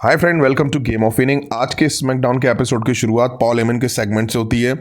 Hi friend, welcome to game of winning. आज के SmackDown के एपिसोड की शुरुआत पॉल हेमन के सेगमेंट से होती है।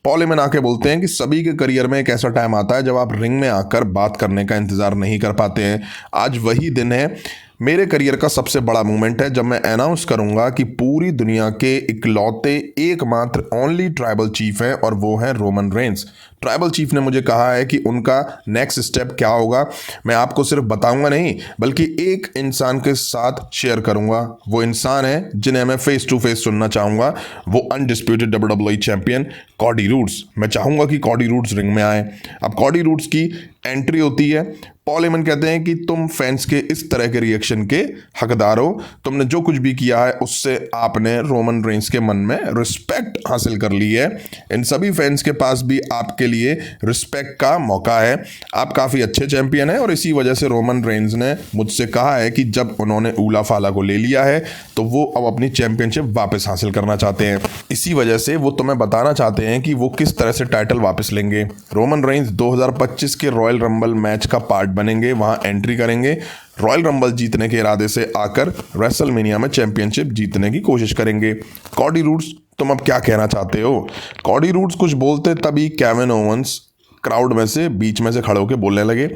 पॉल हेमन आके बोलते हैं कि सभी के करियर में एक ऐसा टाइम आता है जब आप रिंग में आकर बात करने का इंतजार नहीं कर पाते हैं। आज वही दिन है। मेरे करियर का सबसे बड़ा मोमेंट है जब मैं अनाउंस करूंगा कि पूरी दुनिया के इकलौते एकमात्र ओनली ट्राइबल चीफ है और वो है रोमन रेंस। ट्राइबल चीफ ने मुझे कहा है कि उनका नेक्स्ट स्टेप क्या होगा। मैं आपको सिर्फ बताऊंगा नहीं, बल्कि एक इंसान के साथ शेयर करूंगा। वो इंसान है जिन्हें मैं फेस टू फेस सुनना चाहूंगा। वो undisputed WWE champion Cardi roads. मैं चाहूंगा कि कॉडी रूड्स रिंग में आए। अब कॉडी रूड्स की एंट्री होती है। पॉल हेमन कहते हैं कि तुम फैंस के इस तरह के रिएक्शन के हकदार हो। तुमने जो कुछ भी किया है उससे आपने रोमन रेंस के मन में रिस्पेक्ट हासिल कर ली है। इन सभी फैंस के पास भी आपके लिए रिस्पेक्ट का मौका है। आप काफ़ी अच्छे चैंपियन हैं और इसी वजह से रोमन रेंस ने मुझसे कहा है कि जब उन्होंने ऊला फाला को ले लिया है तो वो अब अपनी चैंपियनशिप वापस हासिल करना चाहते हैं। इसी वजह से वो तुम्हें बताना चाहते हैं कि वो किस तरह से टाइटल वापस लेंगे। रोमन रेंस 2025 के रॉयल रंबल मैच का पार्ट बनेंगे, वहां एंट्री करेंगे। रॉयल रंबल जीतने के इरादे से आकर रेसलमेनिया में चैंपियनशिप जीतने की कोशिश करेंगे। कॉडी रूड्स, तुम अब क्या कहना चाहते हो? कॉडी रूड्स कुछ बोलते तभी केविन ओवंस क्राउड में से बीच में से खड़े होकर बोलने लगे।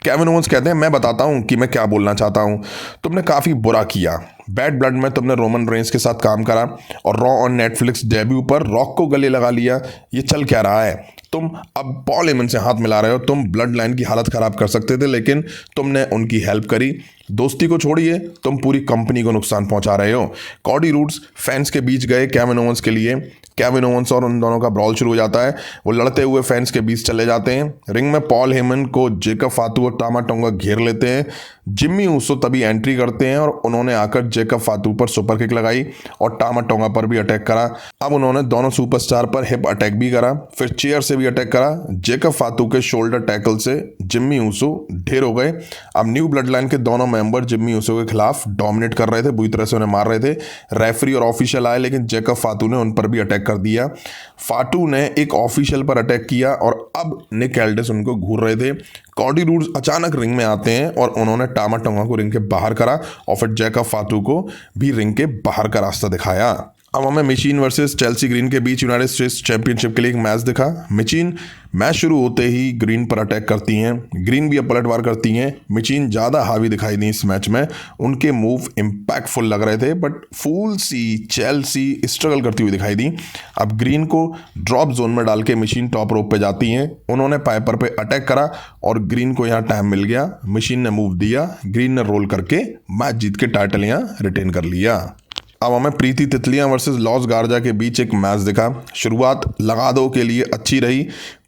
केविन ओवंस कहते हैं, मैं बताता हूं कि मैं क्या बोलना चाहता हूं। तुमने काफ़ी बुरा किया। बैड ब्लड में तुमने रोमन रेंस के साथ काम करा और रॉ ऑन नेटफ्लिक्स डेब्यू पर रॉक को गले लगा लिया। ये चल क्या रहा है? तुम अब पॉल हेमन से हाथ मिला रहे हो। तुम ब्लड लाइन की हालत खराब कर सकते थे, लेकिन तुमने उनकी हेल्प करी। दोस्ती को छोड़िए, तुम पूरी कंपनी को नुकसान पहुंचा रहे हो। कॉडी रूड्स फैंस के बीच गए केविन ओवंस के लिए। केविन ओवंस और उन दोनों का ब्रॉल शुरू हो जाता है। वो लड़ते हुए फैंस के बीच चले जाते हैं। रिंग में पॉल हेमन को जेकब फातू और टामा टोंगा घेर लेते हैं। जिम्मी ऊसो तभी एंट्री करते हैं और उन्होंने आकर जेकब फातू पर सुपर किक लगाई और टामा टोंगा पर भी अटैक करा। अब उन्होंने दोनों सुपरस्टार पर हिप अटैक भी करा, फिर चेयर से भी अटैक करा। जेकब फातू के शोल्डर टैकल से जिम्मी ऊसो ढेर हो गए। अब न्यू ब्लड लाइन के दोनों मेंबर जिम्मी ऊसो के खिलाफ डोमिनेट कर रहे थे, बुरी तरह से उन्हें मार रहे थे। रेफरी और ऑफिशियल आए, लेकिन जेकब फातू ने उन पर भी अटैक कर दिया। फाटू ने एक ऑफिशियल पर अटैक किया और अब निक एल्डिस उनको घूर रहे थे। कॉडी रूड्स अचानक रिंग में आते हैं और उन्होंने टामा टोंगा को रिंग के बाहर करा और फिर जेकब फातू को भी रिंग के बाहर का रास्ता दिखाया। अब हमें मिचीन वर्सेस चेल्सी ग्रीन के बीच यूनाइटेड स्टेट्स चैंपियनशिप के लिए एक मैच दिखा। मिचीन मैच शुरू होते ही ग्रीन पर अटैक करती हैं। ग्रीन भी अब पलटवार करती हैं। मिचीन ज़्यादा हावी दिखाई दी इस मैच में। उनके मूव इम्पैक्टफुल लग रहे थे, बट फूल सी चेल्सी स्ट्रगल करती हुई दिखाई दी। अब ग्रीन को ड्रॉप जोन में डाल के मिचीन टॉप रोप पे जाती हैं। उन्होंने पाइपर पे अटैक करा और ग्रीन को यहाँ टाइम मिल गया। मिचीन ने मूव दिया, ग्रीन ने रोल करके मैच जीत के टाइटल यहाँ रिटेन कर लिया। अब हमें प्रीति तितलियां वर्सेस लॉस गार्जा के बीच एक मैच दिखा। शुरुआत लगा दो के लिए अच्छी रही।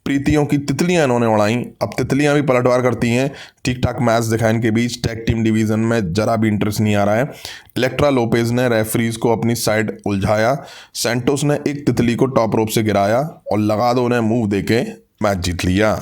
प्रीतियों की तितलियां इन्होंने उड़ाई। अब तितलियां भी पलटवार करती हैं। ठीक ठाक मैच दिखा इनके बीच। टैग टीम डिवीजन में जरा भी इंटरेस्ट नहीं आ रहा है। इलेक्ट्रा लोपेज ने रेफरीज को अपनी साइड उलझाया। सैंटोस ने एक तितली को टॉप रोप से गिराया और लगा दो ने मूव देके मैच जीत लिया।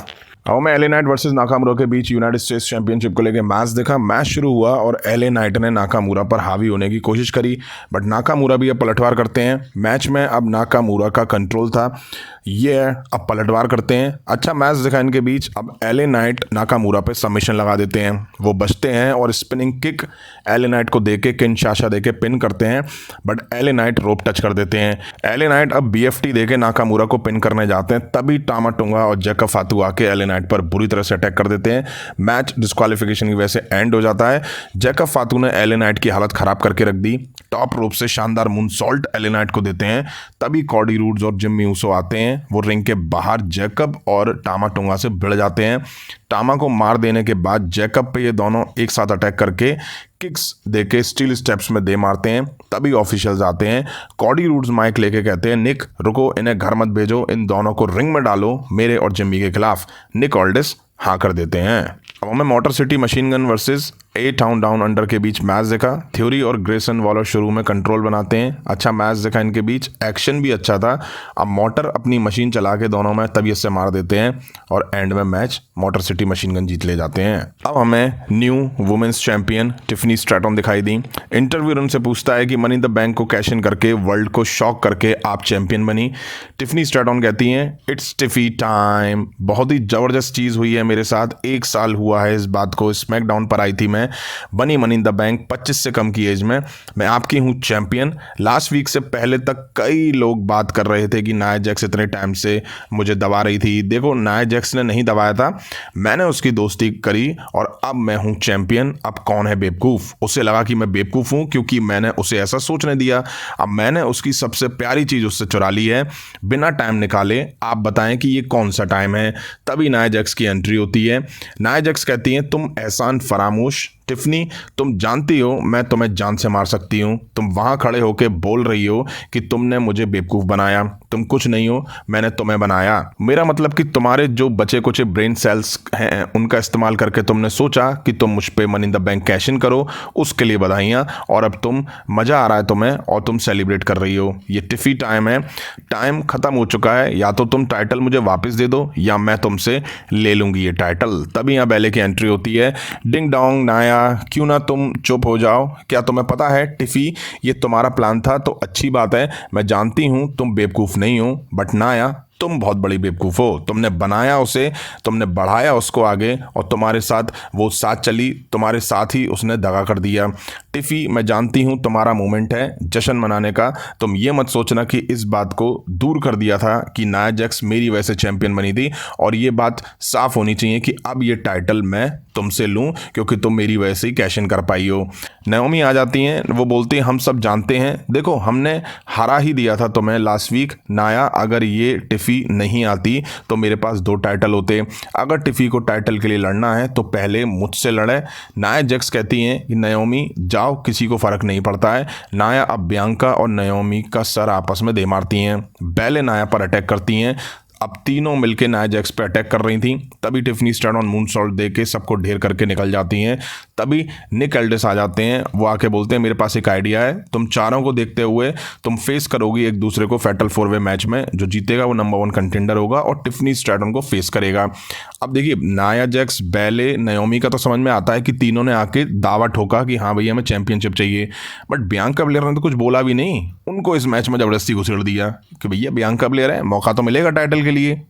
अब मैं एले नाइट वर्सेस नाकामुरा के बीच यूनाइटेड स्टेट्स चैंपियनशिप को लेकर मैच देखा। मैच शुरू हुआ और एले नाइट ने नाकामुरा पर हावी होने की कोशिश करी, बट नाकामुरा भी अब पलटवार करते हैं। मैच में अब नाकामुरा का कंट्रोल था, ये अब पलटवार करते हैं। अच्छा मैच दिखा इनके बीच। अब एले नाइट नाकामुरा पे सबमिशन लगा देते हैं। वो बचते हैं और स्पिनिंग किक एले नाइट को देके किनशासा देके पिन करते हैं, but LA Knight rope touch कर देते हैं। एले नाइट अब BFT देके नाकामुरा को पिन करने जाते हैं, तभी टामा टोंगा और जेकब फातू आके एले नाइट पर बुरी तरह से अटैक कर देते हैं। मैच डिस्क्वालिफिकेशन की वजह से एंड हो जाता है। जेकब फातू ने एले नाइट की हालत खराब करके रख दी। टॉप रोप से शानदार मूनसॉल्ट एले नाइट को देते हैं, तभी कॉडी रूड्स और जिम्मी ऊसो आते हैं। वो रिंग के बाहर जेकब और टामा टोंगा से भिड़ जाते हैं। टामा को मार देने के बाद जेकब पे ये दोनों एक साथ अटैक करके किक्स देके स्टील स्टेप्स में दे मारते हैं, तभी ऑफिशियल्स आते हैं। कॉडी रूड्स माइक लेके कहते हैं, निक रुको, इन्हें घर मत भेजो, इन दोनों को रिंग में डालो मेरे और जिम्मी के खिलाफ। निक एल्डिस हाँ कर देते हैं। अब हमें motor City Machine gun versus A town down under के बीच मैच देखा। थ्योरी और ग्रेसन वॉलर शुरू में कंट्रोल बनाते हैं। अच्छा मैच देखा इनके बीच, एक्शन भी अच्छा था। अब मोटर अपनी मशीन चला के दोनों में तबीयत से मार देते हैं और एंड में match Motor City Machine Gun जीत ले जाते हैं। अब हमें new women's champion Tiffany Stratton दिखाई दी। इंटरव्यूअर उनसे पूछता है कि मनी इन द बैंक को कैश इन करके वर्ल्ड को शॉक करके आप चैंपियन बनी। टिफनी स्ट्रैटन कहती हैं, इट्स टिफी टाइम। बहुत ही ज़बरदस्त चीज़ हुई है मेरे साथ। 1 साल हुआ है इस बात को। स्मैकडाउन पर आई थी मैं हैं। बनी मनी इन द बैंक 25 से कम की एज में। मैं आपकी हूँ चैंपियन। लास्ट वीक से पहले तक कई लोग बात कर रहे थे कि नाया जैक्स इतने टाइम से मुझे दबा रही थी। देखो, नाया जैक्स ने नहीं दबाया था, मैंने उसकी दोस्ती करी और अब मैं हूँ चैंपियन। अब कौन है बेवकूफ़? उसे लगा कि मैं बेवकूफ़ हूँ क्योंकि मैंने उसे ऐसा सोचने दिया। अब मैंने उसकी सबसे प्यारी चीज़ उससे चुरा ली है बिना टाइम निकाले। आप बताएं कि ये कौन सा टाइम है? तभी नाया जैक्स की एंट्री होती है। नाया जैक्स कहती हैं, तुम एहसान फरामोश टिफ़नी, तुम जानती हो मैं तुम्हें जान से मार सकती हूँ। तुम वहाँ खड़े होकर बोल रही हो कि तुमने मुझे बेवकूफ़ बनाया। तुम कुछ नहीं हो, मैंने तुम्हें बनाया। मेरा मतलब कि तुम्हारे जो बचे कुचे ब्रेन सेल्स हैं उनका इस्तेमाल करके तुमने सोचा कि तुम मुझ पे money in the bank cash in करो। उसके लिए बधाइयाँ। और अब तुम मज़ा आ रहा है तुम्हें और तुम सेलिब्रेट कर रही हो। ये टिफ़ी टाइम है, टाइम ख़त्म हो चुका है। या तो तुम टाइटल मुझे वापस दे दो या मैं तुमसे ले लूँगी ये टाइटल। तभी यहाँ बेले की एंट्री होती है। डिंग डोंग नाया, क्यों ना तुम चुप हो जाओ। क्या तुम्हें पता है टिफ़ी, ये तुम्हारा प्लान था तो अच्छी बात है। मैं जानती हूँ तुम बेवकूफ़ नहीं हो, बट नाया तुम बहुत बड़ी बेवकूफ़ हो। तुमने बनाया उसे, तुमने बढ़ाया उसको आगे और तुम्हारे साथ वो साथ चली, तुम्हारे साथ ही उसने दगा कर दिया। टिफ़ी, मैं जानती हूँ तुम्हारा मोमेंट है जश्न मनाने का। तुम ये मत सोचना कि इस बात को दूर कर दिया था कि नाया जैक्स मेरी वजह से चैंपियन बनी थी। और ये बात साफ होनी चाहिए कि अब ये टाइटल मैं तुमसे लूँ क्योंकि तुम मेरी वजह से ही कैश इन कर पाई हो। नाओमी आ जाती हैं, वो बोलती हैं, हम सब जानते हैं, देखो हमने हरा ही दिया था तुम्हें लास्ट वीक। नाया, अगर ये टिफ़ी नहीं आती तो मेरे पास 2 टाइटल होते। अगर टिफ़ी को टाइटल के लिए लड़ना है तो पहले मुझसे लड़े। नाया जैक्स कहती हैं कि नाओमी जाओ, किसी को फ़र्क नहीं पड़ता है। नाया अब बियांका और नाओमी का सर आपस में दे मारती हैं। बेले नाया पर अटैक करती हैं। अब तीनों मिलके नाया जैक्स पे अटैक कर रही थी। तभी Tiffany stand on moonsault दे के सबको ढेर करके निकल जाती हैं। तभी निक एल्डिस आ जाते हैं। वो आके बोलते हैं, मेरे पास एक आइडिया है। तुम चारों को देखते हुए तुम फेस करोगी एक दूसरे को फैटल 4-वे मैच में। जो जीतेगा वो नंबर 1 कंटेंडर होगा और टिफ़नी स्टैंड को फेस करेगा। अब देखिए, नाया जैक्स, बेले, नाओमी का तो समझ में आता है कि तीनों ने आके दावा ठोका कि हाँ भैया हमें चैंपियनशिप चाहिए। बट बियांका ब्लेयर ने तो कुछ बोला भी नहीं। उनको इस मैच में ज़बरदस्ती घुसेड़ दिया कि भैया बियांका ब्लेयर है, मौका तो मिलेगा टाइटल के लिए।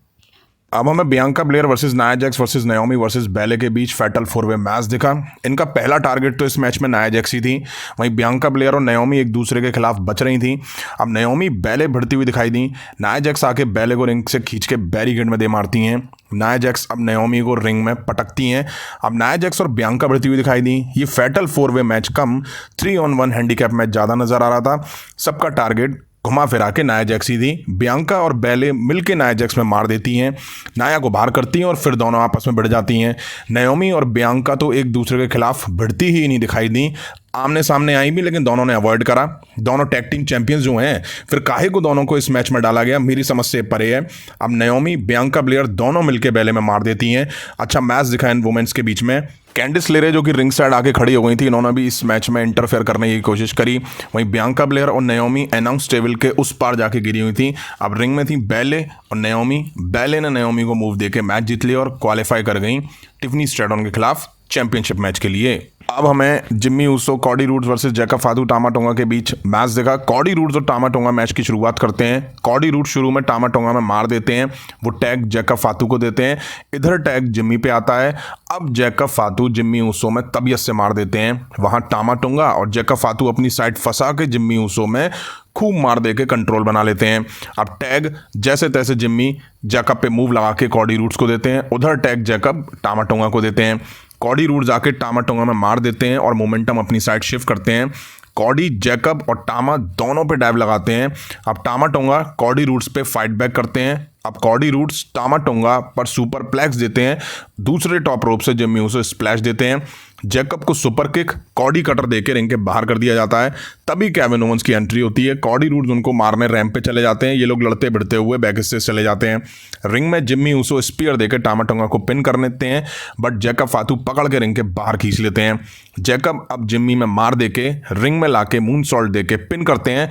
अब हमें Bianca Blair versus Nia Jax versus Naomi versus बेले के बीच फैटल 4-वे मैच दिखा। इनका पहला टारगेट तो इस मैच में नाया जैक्स ही थी। वहीं बियांका ब्लेयर और नाओमी एक दूसरे के खिलाफ बच रही थी। अब नाओमी बेले भिड़ती हुई दिखाई दी। नाया जैक्स आके बेले को रिंग से खींच के बैरिकेड में दे मारती हैं। नाया जैक्स अब नाओमी को रिंग में पटकती हैं। अब नाया जैक्स और बियांका भिड़ती हुई दिखाई दी। ये फैटल 4-वे मैच कम 3-on-1 हैंडीकैप मैच ज़्यादा नजर आ रहा था। सबका टारगेट घुमा फिरा के नाया जैक्स ही थी। बियांका और बेले मिलके नाया जैक्स में मार देती हैं। नाया को बाहर करती हैं और फिर दोनों आपस में भिड़ जाती हैं। नाओमी और बियांका तो एक दूसरे के खिलाफ भिड़ती ही नहीं दिखाई दी। आमने सामने आई भी, लेकिन दोनों ने अवॉइड करा। दोनों टैग टीम चैंपियंस जो हैं, फिर काहे को दोनों को इस मैच में डाला गया, मेरी समझ से परे है। अब नाओमी, बियांका ब्लेयर दोनों मिलके बेले में मार देती हैं। अच्छा मैच दिखा इन वुमेन्स के बीच में। कैंडिस लेरे जो कि रिंग साइड आके खड़ी हो गई थी, इन्होंने भी इस मैच में इंटरफेयर करने की कोशिश करी। वहीं बियांका ब्लेयर और नाओमी अनाउंस टेबल के उस पार जाके गिरी हुई थी। अब रिंग में थी बेले और नाओमी। बेले ने नाओमी को मूव देके मैच जीत लिया और क्वालिफाई कर गई टिफ़नी स्ट्रैटन के खिलाफ चैंपियनशिप मैच के लिए। अब हमें Jimmy Uso, Cody Rhodes versus Jacob Fatu Tama Tonga के बीच मैच देखा। कॉडी रूड्स और टामा टोंगा मैच की शुरुआत करते हैं। कॉडी रूड्स शुरू में टामा टोंगा में मार देते हैं। वो टैग जैकब फातू को देते हैं। इधर टैग जिम्मी पे आता है। अब जैकब फातू जिम्मी ऊसो में तबीयत से मार देते हैं। वहाँ टामा टोंगा और जैकब फातू अपनी साइड फंसा के जिम्मी ऊसो में खूब मार दे के कंट्रोल बना लेते हैं। अब टैग जैसे तैसे जिम्मी जैकब पे मूव लगा के कॉडी रूड्स को देते हैं। उधर टैग जैकब टामा टोंगा को देते हैं। कॉडी रूड्स आके टामा टोंगा में मार देते हैं और मोमेंटम अपनी साइड शिफ्ट करते हैं। कॉडी, जैकब और टामा दोनों पे डाइव लगाते हैं। अब टामा टोंगा कॉडी रूड्स पे फाइट बैक करते हैं। अब कॉडी रूड्स टामा टोंगा पर सुपर प्लेक्स देते हैं। दूसरे टॉप रोप से जिम्मी ऊसो स्प्लैश देते हैं। जैकब को सुपर किक, कॉडी कटर देके रिंग के बाहर कर दिया जाता है। तभी केविन ओवेंस की एंट्री होती है। कॉडी रूड्स उनको मारने रैंप पे चले जाते हैं। ये लोग लड़ते भिड़ते हुए बैक से चले जाते हैं। रिंग में जिम्मी ऊसो स्पीयर देकर टामा टोंगा को पिन कर लेते हैं, बट जैकब फातू पकड़ के रिंग के बाहर खींच लेते हैं। जैकब अब जिम्मी में मार देके रिंग में लाके मून सॉल्ट देके पिन करते हैं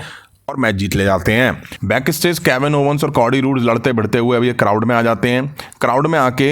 और मैच जीत ले जाते हैं। बैक स्टेज केविन ओवेंस और कॉडी रूड्स लड़ते भिड़ते हुए अब ये क्राउड में आ जाते हैं। क्राउड में आके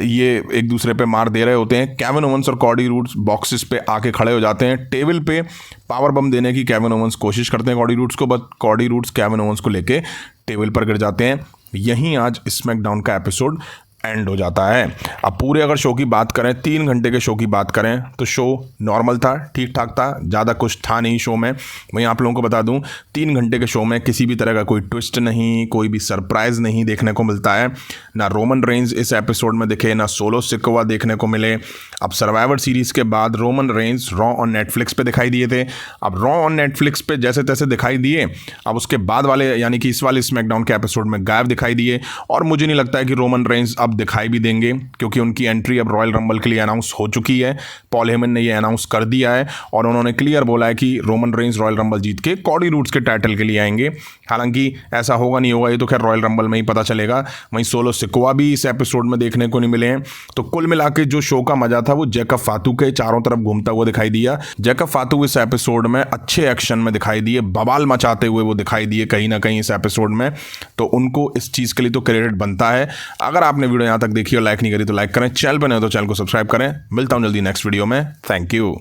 ये एक दूसरे पे मार दे रहे होते हैं। केविन ओवेंस और कॉडी रूड्स बॉक्सेस पे आके खड़े हो जाते हैं। टेबल पे पावर बम देने की केविन ओवेंस कोशिश करते हैं कॉडी रूड्स को, but Cardi roads Kevin Owens को लेके टेबल पर गिर जाते हैं। यहीं आज स्मैकडाउन का एपिसोड एंड हो जाता है। अब पूरे अगर शो की बात करें, 3 घंटे के शो की बात करें तो शो नॉर्मल था, ठीक ठाक था, ज़्यादा कुछ था नहीं शो में। मैं आप लोगों को बता दूं 3 घंटे के शो में किसी भी तरह का कोई ट्विस्ट नहीं, कोई भी सरप्राइज नहीं देखने को मिलता है। ना रोमन रेंज इस एपिसोड में दिखे, ना सोलो सिकोवा देखने को मिले। अब सर्वाइवर सीरीज़ के बाद Roman Reigns raw on Netflix पे दिखाई दिए थे। अब रॉ ऑन नेटफ्लिक्स पे जैसे तैसे दिखाई दिए, अब उसके बाद वाले यानी कि इस वाले स्मैकडाउन के एपिसोड में गायब दिखाई दिए। और मुझे नहीं लगता है कि रोमन रेंज अब दिखाई भी देंगे, क्योंकि उनकी एंट्री अब रॉयल रंबल के लिए अनाउंस हो चुकी है। पॉल हेमन ने ये अनाउंस कर दिया है और उन्होंने क्लियर बोला है कि रोमन रेंज रॉयल रंबल जीत के कॉडी रूड्स के टाइटल के लिए आएंगे। हालांकि ऐसा होगा नहीं होगा ये तो खैर रॉयल रंबल में ही पता चलेगा। वहीं सोलो सिकोवा भी इस एपिसोड में देखने को नहीं मिले हैं। तो कुल मिला के जो शो का मजा था वो जैकब फातू के चारों तरफ घूमता हुआ दिखाई दिया। जैकब फातू इस एपिसोड में अच्छे एक्शन में दिखाई दिए, बवाल मचाते हुए वो दिखाई दिए कहीं ना कहीं इस एपिसोड में। तो उनको इस चीज़ के लिए तो क्रेडिट बनता है। अगर आपने वीडियो यहाँ तक देखी और लाइक नहीं करी तो लाइक करें, चैनल पर नहीं हो तो चैनल को सब्सक्राइब करें। मिलता हूँ जल्दी नेक्स्ट वीडियो में। Thank you.